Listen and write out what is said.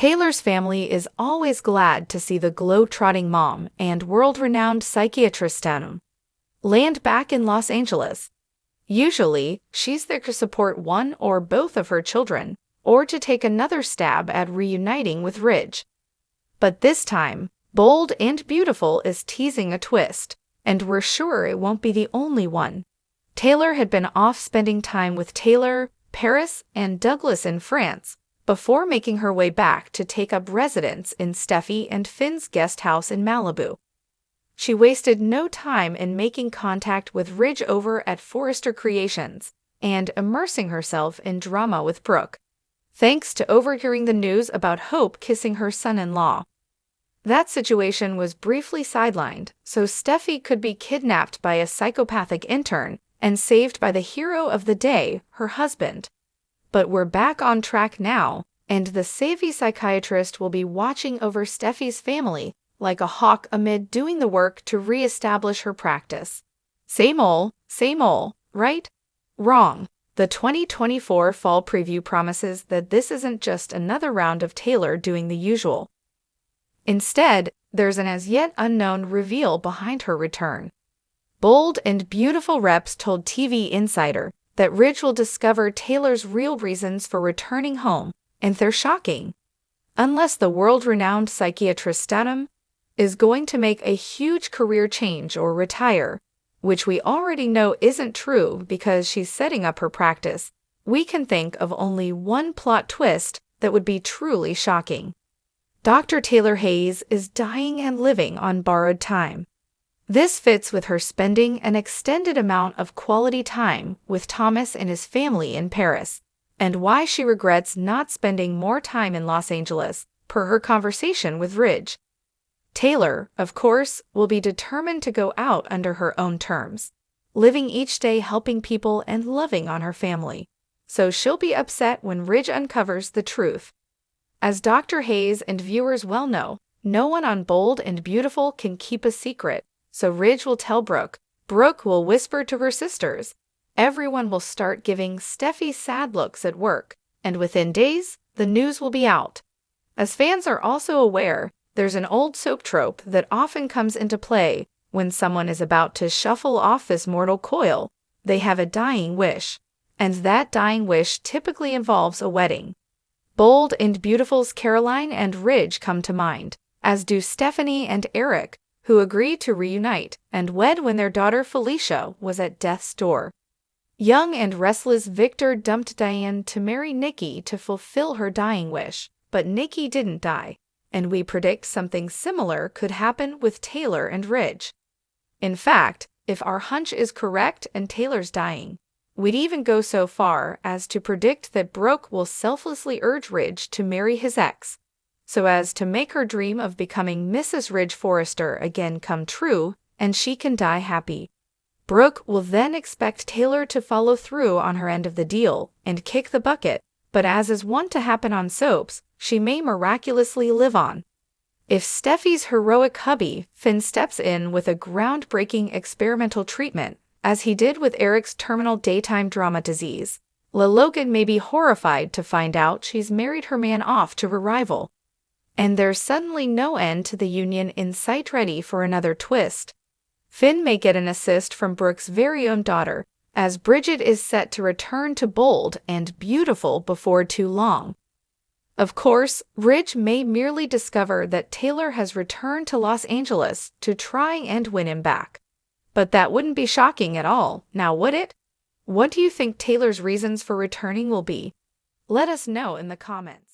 Taylor's family is always glad to see the globe-trotting mom and world-renowned psychiatrist land back in Los Angeles. Usually, she's there to support one or both of her children, or to take another stab at reuniting with Ridge. But this time, Bold and Beautiful is teasing a twist, and we're sure it won't be the only one. Taylor had been off spending time with Taylor, Paris, and Douglas in France, before making her way back to take up residence in Steffi and Finn's guest house in Malibu. She wasted no time in making contact with Ridge over at Forrester Creations and immersing herself in drama with Brooke, thanks to overhearing the news about Hope kissing her son-in-law. That situation was briefly sidelined so Steffi could be kidnapped by a psychopathic intern and saved by the hero of the day, her husband. But we're back on track now, and the savvy psychiatrist will be watching over Steffi's family like a hawk amid doing the work to re-establish her practice. Same ol', right? Wrong. The 2024 fall preview promises that this isn't just another round of Taylor doing the usual. Instead, there's an as-yet unknown reveal behind her return. Bold and Beautiful reps told TV Insider that Ridge will discover Taylor's real reasons for returning home, and they're shocking. Unless the world-renowned psychiatrist is going to make a huge career change or retire, which we already know isn't true because she's setting up her practice, we can think of only one plot twist that would be truly shocking. Dr. Taylor Hayes is dying and living on borrowed time. This fits with her spending an extended amount of quality time with Thomas and his family in Paris, and why she regrets not spending more time in Los Angeles, per her conversation with Ridge. Taylor, of course, will be determined to go out under her own terms, living each day helping people and loving on her family. So she'll be upset when Ridge uncovers the truth. As Dr. Hayes and viewers well know, no one on Bold and Beautiful can keep a secret, so Ridge will tell Brooke. Brooke will whisper to her sisters. Everyone will start giving Steffi sad looks at work, and within days, the news will be out. As fans are also aware, there's an old soap trope that often comes into play when someone is about to shuffle off this mortal coil. They have a dying wish, and that dying wish typically involves a wedding. Bold and Beautiful's Caroline and Ridge come to mind, as do Stephanie and Eric, who agreed to reunite and wed when their daughter Felicia was at death's door. Young and restless Victor dumped Diane to marry Nikki to fulfill her dying wish, but Nikki didn't die, and we predict something similar could happen with Taylor and Ridge. In fact, if our hunch is correct and Taylor's dying, we'd even go so far as to predict that Brooke will selflessly urge Ridge to marry his ex, so as to make her dream of becoming Mrs. Ridge Forrester again come true, and she can die happy. Brooke will then expect Taylor to follow through on her end of the deal and kick the bucket, but as is wont to happen on soaps, she may miraculously live on. If Steffi's heroic hubby, Finn, steps in with a groundbreaking experimental treatment, as he did with Eric's terminal daytime drama disease, Logan may be horrified to find out she's married her man off to a rival. And there's suddenly no end to the union in sight, ready for another twist. Finn may get an assist from Brooke's very own daughter, as Bridget is set to return to Bold and Beautiful before too long. Of course, Ridge may merely discover that Taylor has returned to Los Angeles to try and win him back. But that wouldn't be shocking at all, now would it? What do you think Taylor's reasons for returning will be? Let us know in the comments.